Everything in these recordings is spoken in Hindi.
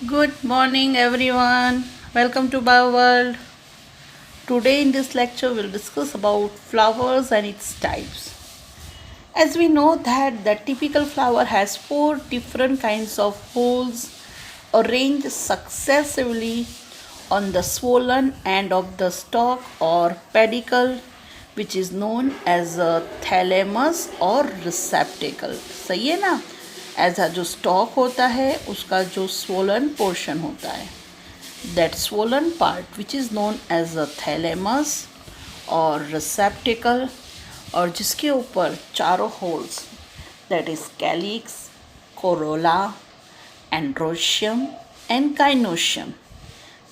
Good morning, everyone. Welcome to Bio World. Today, in this lecture, we'll discuss about flowers and its types. As we know that the typical flower has four different kinds of holes arranged successively on the swollen end of the stalk or pedicel, which is known as a thalamus or receptacle. सही है ना? ऐसा जो स्टॉक होता है उसका जो swollen portion होता है, that swollen part which is known as a thalamus or receptacle, और जिसके ऊपर चारों holes that is calyx, corolla, androecium and gynoecium,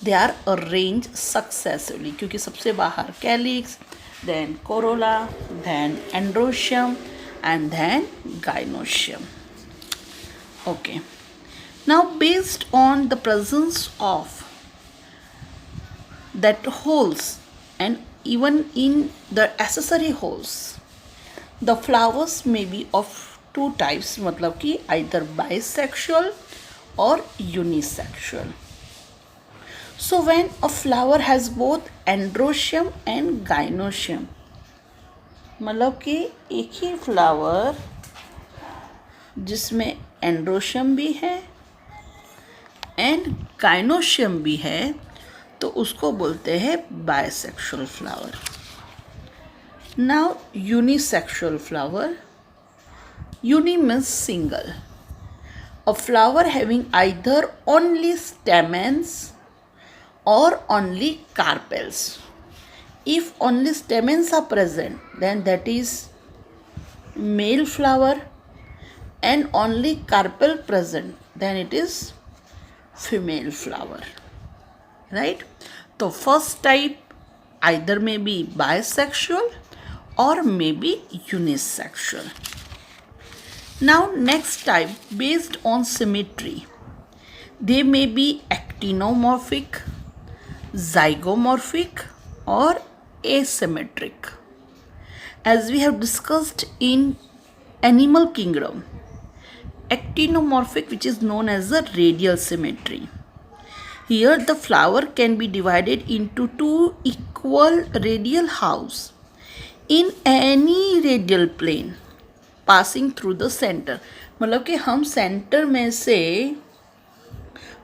they are arranged successively क्योंकि सबसे बाहर calyx, then corolla, then androecium and then gynoecium. Okay, now based on the presence of that holes and even in the accessory holes, the flowers may be of two types, मतलब कि either bisexual or unisexual. So when a flower has both androecium and gynoecium, मतलब कि एक ही फ्लावर जिसमें एंड्रोशियम भी है एंड गाइनोशियम भी है, तो उसको बोलते हैं bisexual flower. Now unisexual flower. Uni means single. A flower having either only stamens or only carpels. If only stamens are present, then that is male flower, and only carpel present, then it is female flower. Right? So first type either may be bisexual or may be unisexual. Now next type, based on symmetry, they may be actinomorphic, zygomorphic or asymmetric. As we have discussed in animal kingdom, actinomorphic, which is known as the radial symmetry. Here the flower can be divided into two equal radial halves in any radial plane passing through the center. मतलब कि हम सेंटर में से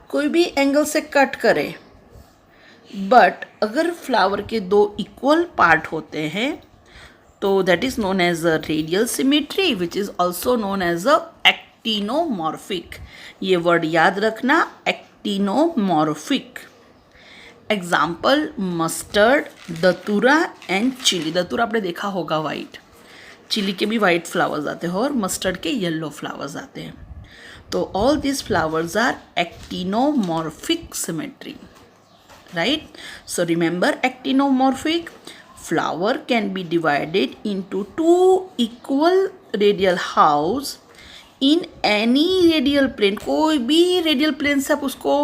कोई भी एंगल से कट करें, बट अगर फ्लावर के दो इक्वल पार्ट होते हैं तो that is known as a radial symmetry, which is also known as a actinomorphic. ये वर्ड याद रखना, actinomorphic. Example mustard, datura and chilli. Datura आपने देखा होगा वाइट, चिली के भी वाइट फ्लावर्स आते हैं और मस्टर्ड के येलो फ्लावर्स आते हैं. तो all this flowers are actinomorphic symmetry. Right? So remember, actinomorphic flower can be divided into two equal radial halves in any radial plane. कोई भी radial plane से आप उसको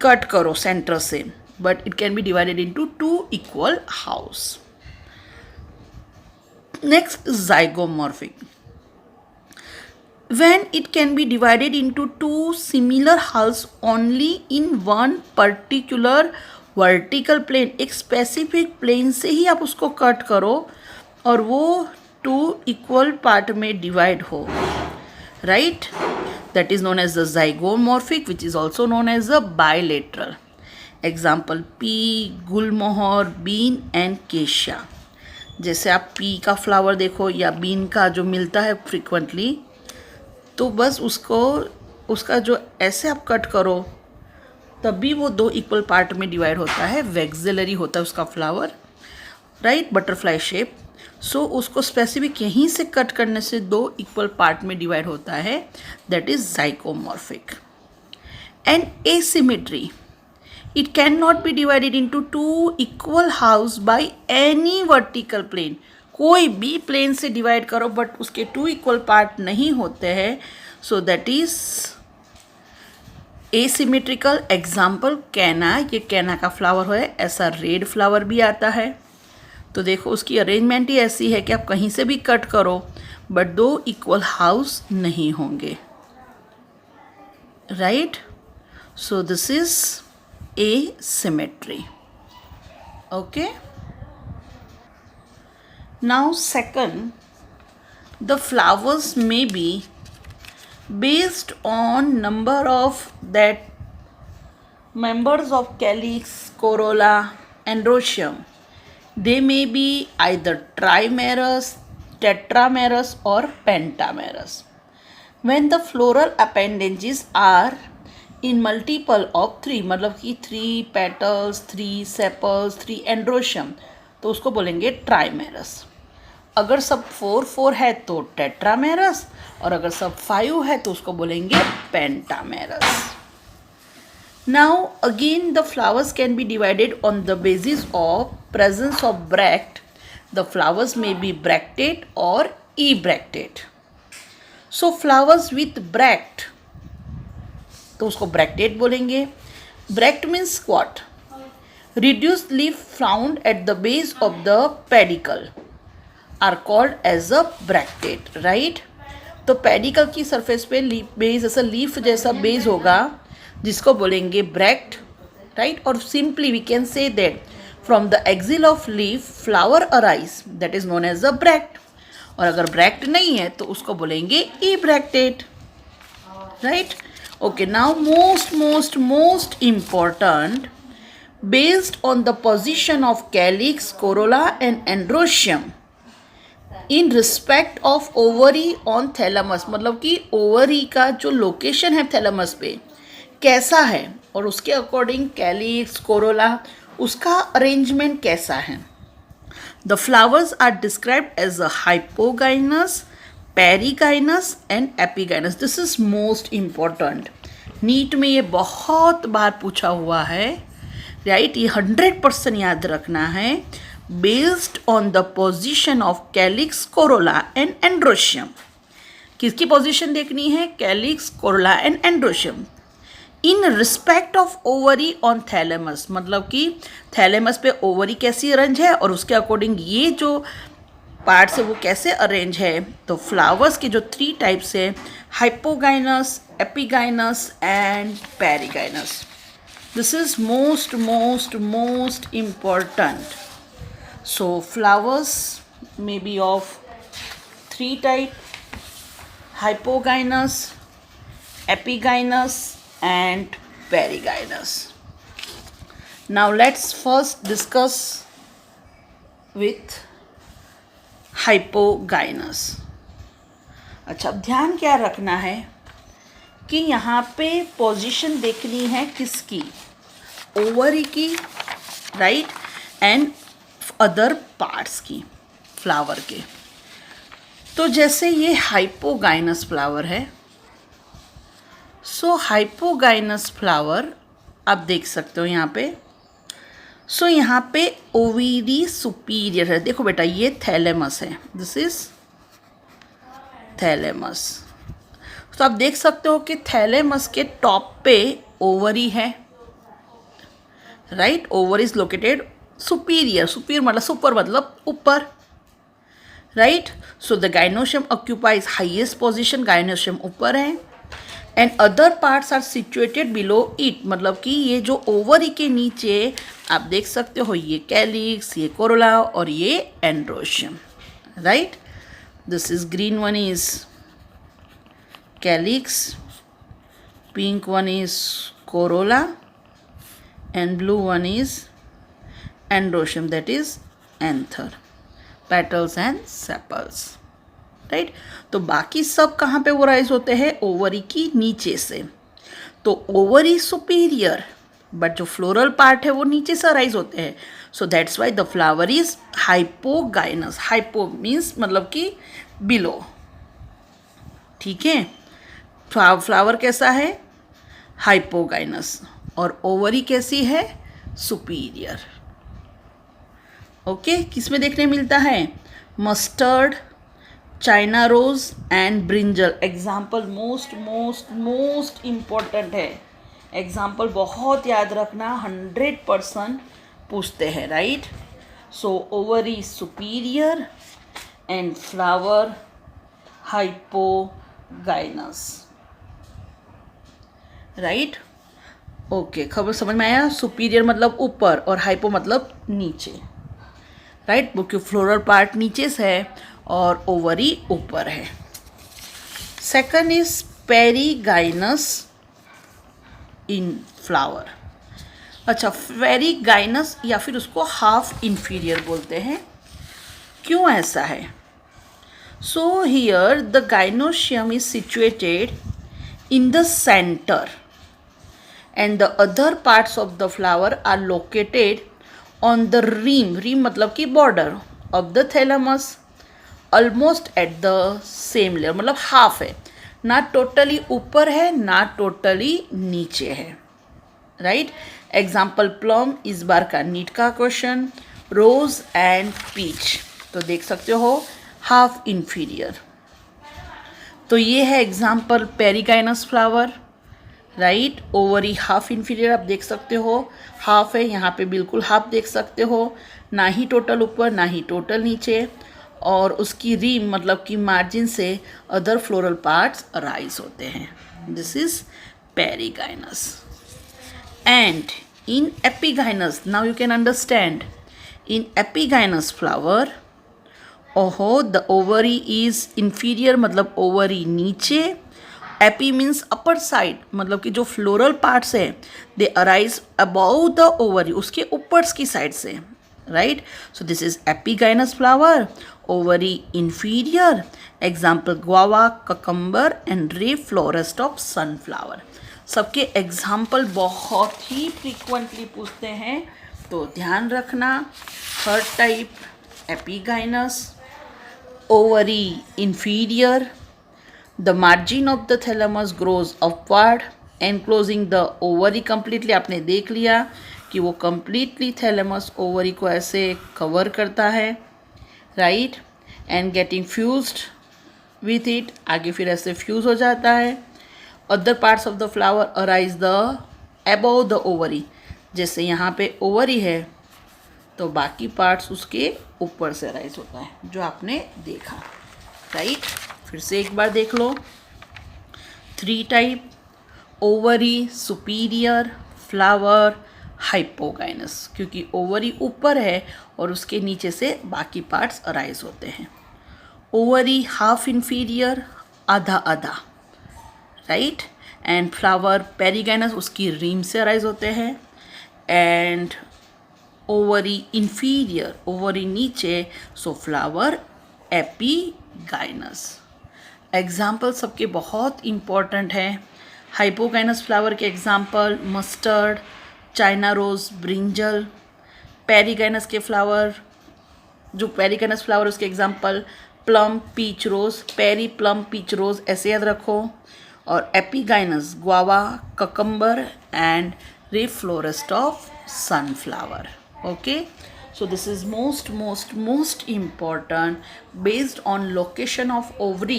कट करो सेंटर से, but it can be divided into two equal halves. Next, zygomorphic. When it can be divided into two similar halves only in one particular vertical plane. एक specific plane से ही आप उसको कट करो और वो two equal part में divide हो. Right? That is known as the zygomorphic, which is also known as the bilateral. Example pea, Gulmohar, bean and केशिया. जैसे आप pea का फ्लावर देखो या bean का जो मिलता है frequently, तो बस उसका जो ऐसे आप कट करो तभी वो दो इक्वल पार्ट में डिवाइड होता है. वेक्सिलरी होता है उसका फ्लावर, राइट, बटरफ्लाई शेप. सो उसको स्पेसिफिक यहीं से कट करने से दो इक्वल पार्ट में डिवाइड होता है, that is zygomorphic. And asymmetry, it can not be divided into two equal halves by any vertical plane. कोई भी प्लेन से डिवाइड करो बट उसके टू इक्वल पार्ट नहीं होते हैं, so that is asymmetrical. Example कैना. ये कैना का फ्लावर है, ऐसा रेड फ्लावर भी आता है. तो देखो उसकी अरेंजमेंट ही ऐसी है कि आप कहीं से भी कट करो बट दो इक्वल हाउस नहीं होंगे. Right? So this is asymmetry. Okay. Now second, the flowers may be based on number of that members of calyx, corolla, androecium. They may be either trimerous, tetramerous or pentamerous. When the floral appendages are in multiple of 3, मतलब कि 3 petals, 3 sepals, 3 androecium, तो उसको बोलेंगे ट्राइमेरस. अगर सब 4 है तो टेट्रामेरस, और अगर सब 5 है तो उसको बोलेंगे pentamerous. Now again the flowers can be divided on the basis of presence of bract. The flowers may be bractate or ebractate. So flowers with bract, तो उसको bractate बोलेंगे. Bract means what? Reduced leaf found at the base of the pedicel are called as a bractate, right? तो पेडिकल की सरफेस पे बेस ऐसा लीफ जैसा बेस होगा जिसको बोलेंगे ब्रैक्ट, राइट? और simply we can say that from the axil of leaf flower arise, that is known as the bract. और अगर ब्रैक्ट नहीं है तो उसको बोलेंगे ebracteate, right? Okay, now most important, based on the position of calyx, corolla and androecium in respect of ovary on thalamus, मतलब कि ओवरी का जो लोकेशन है थैलेमस पे कैसा है और उसके अकॉर्डिंग कैलिक्स, कोरोला, उसका अरेंजमेंट कैसा है. The flowers are described as a hypogynous, perigynous and epigynous. This is most important. NEET में ये बहुत बार पूछा हुआ है, राइट? ये 100% याद रखना है. Based on the position of calyx, Corolla and androecium. किसकी पोजिशन देखनी है? Calyx, Corolla and androecium. In respect of ovary on thalamus, मतलब कि थैलेमस पे ओवरी कैसी अरेंज है और उसके अकॉर्डिंग ये जो पार्ट्स है वो कैसे अरेंज है. तो फ्लावर्स के जो 3 टाइप्स है, hypogynous, epigynous and perigynous. This is most important. So flowers may be of 3 type: hypogynous, epigynous and perigynous. Now let's first discuss with hypogynous. अच्छा, अब ध्यान क्या रखना है कि यहाँ पे पोजीशन देखनी है किसकी? ओवरी की, राइट? एंड अदर पार्ट्स की फ्लावर के. तो जैसे ये हाइपोगाइनस फ्लावर है, सो हाइपोगाइनस फ्लावर आप देख सकते हो यहाँ पे. सो यहाँ पे ओवरी सुपीरियर है. देखो बेटा, ये थैलेमस है, दिस इज थैलेमस. तो आप देख सकते हो कि थैलेमस के टॉप पे ओवरी है, right? Ovary is located superior. Superior मतलब सुपर, मतलब ऊपर, right? So the gynoecium occupies highest position. Gynoecium ऊपर है and other parts are situated below it, मतलब कि ये जो ओवरी के नीचे आप देख सकते हो, ये कैलिक्स, ये कोरोला और ये androecium, right? This is green one is calyx, pink one is corolla and blue one is androecium, that is anther, petals and sepals, right? तो बाकी सब कहाँ पे वो राइज होते हैं? ओवरी की नीचे से. तो ओवरी सुपीरियर, बट जो फ्लोरल पार्ट है वो नीचे से राइज होते हैं. So that's why the flower is hypogynous. Hypo means मतलब कि बिलो, ठीक है? फ्लावर कैसा है? हाइपोगाइनस. और ओवरी कैसी है? सुपीरियर. ओके, किस में देखने मिलता है? Mustard, China rose and brinjal. Example most important है. एग्जाम्पल बहुत याद रखना, 100% पूछते हैं, right? So ovary superior and flower hypogynous, right? Okay, खबर समझ में आया? सुपीरियर मतलब ऊपर और हाइपो मतलब नीचे, राइट? क्योंकि फ्लोरल पार्ट नीचे से है और ओवरी ऊपर है. Second is perigynous in flower. अच्छा, पेरीगाइनस या फिर उसको हाफ इंफीरियर बोलते हैं. क्यों ऐसा है? So here the gynoecium is situated in the center and the other parts of the flower are located on the rim मतलब कि border of the thalamus almost at the same layer, मतलब हाफ है, ना टोटली ऊपर है ना टोटली नीचे है, राइट? एग्जाम्पल प्लम इस बार का नीट का क्वेश्चन, रोज एंड पीच. तो देख सकते हो हाफ इंफीरियर. तो ये है example perigynous flower, right? Ovary half inferior आप देख सकते हो, हाफ है यहाँ पे, बिल्कुल हाफ देख सकते हो, ना ही टोटल ऊपर ना ही टोटल नीचे. और उसकी रीम मतलब कि मार्जिन से अदर फ्लोरल पार्ट्स राइज होते हैं. This is perigynous. And in epigynous, now you can understand, in epigynous flower ओहो द ओवरी इज इंफीरियर मतलब ओवरी नीचे. एपी मीन्स अपर साइड मतलब कि जो फ्लोरल पार्ट्स है दे अराइज अबाउ द ओवरी, उसके ऊपर की साइड से, right? So this is epigynous flower, ovary inferior. Example guava, cucumber and ray florets of sunflower. सबके एग्जाम्पल बहुत ही फ्रीक्वेंटली पूछते हैं, तो ध्यान रखना. Third type epigynous, ovary inferior, the margin of the thalamus grows upward enclosing the ovary completely. आपने देख लिया कि वो completely thalamus ovary को ऐसे कवर करता है, right? And getting fused with it, आगे फिर ऐसे फ्यूज हो जाता है. Other parts of the flower arise the above the ovary. जैसे यहाँ पे ओवरी है तो बाकी पार्ट्स उसके ऊपर से राइज होता है, जो आपने देखा, राइट? फिर से एक बार देख लो. 3 type, ovary, superior, flower, hypogynous. क्योंकि ओवरी ऊपर है और उसके नीचे से बाकी पार्ट्स अराइज होते हैं. ओवरी हाफ इंफीरियर, आधा आधा, राइट? एंड फ्लावर पेरीगाइनस उसकी रीम से अराइज होते हैं. एंड ओवरी इंफीरियर, ओवरी नीचे, सो फ्लावर एपीगाइनस. एग्जाम्पल सबके बहुत इम्पॉर्टेंट हैं. हाइपोगाइनस फ्लावर के example mustard, China rose, brinjal. Perigynous के फ्लावर, जो पेरीगाइनस फ्लावर उसके example plum, peach rose, peri plum peach rose, ऐसे याद रखो. और epigynous guava, cucumber and ray florets of sunflower. Okay, so this is most important based on location of ovary,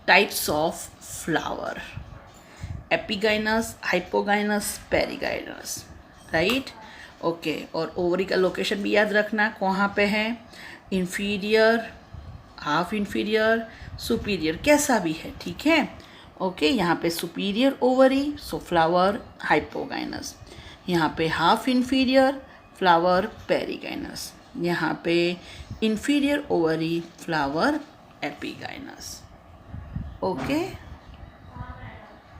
types of flower, epigynous, hypogynous, perigynous, right? Okay, और ओवरी का लोकेशन भी याद रखना कहाँ पे है, इंफीरियर, हाफ इंफीरियर, सुपीरियर, कैसा भी है, ठीक है? ओके, यहाँ पे सुपीरियर ओवरी, सो फ्लावर हाइपोगाइनस. यहाँ पे हाफ इंफीरियर, फ्लावर पेरीगाइनस. यहाँ पे inferior ovary, flower epigynous. Okay.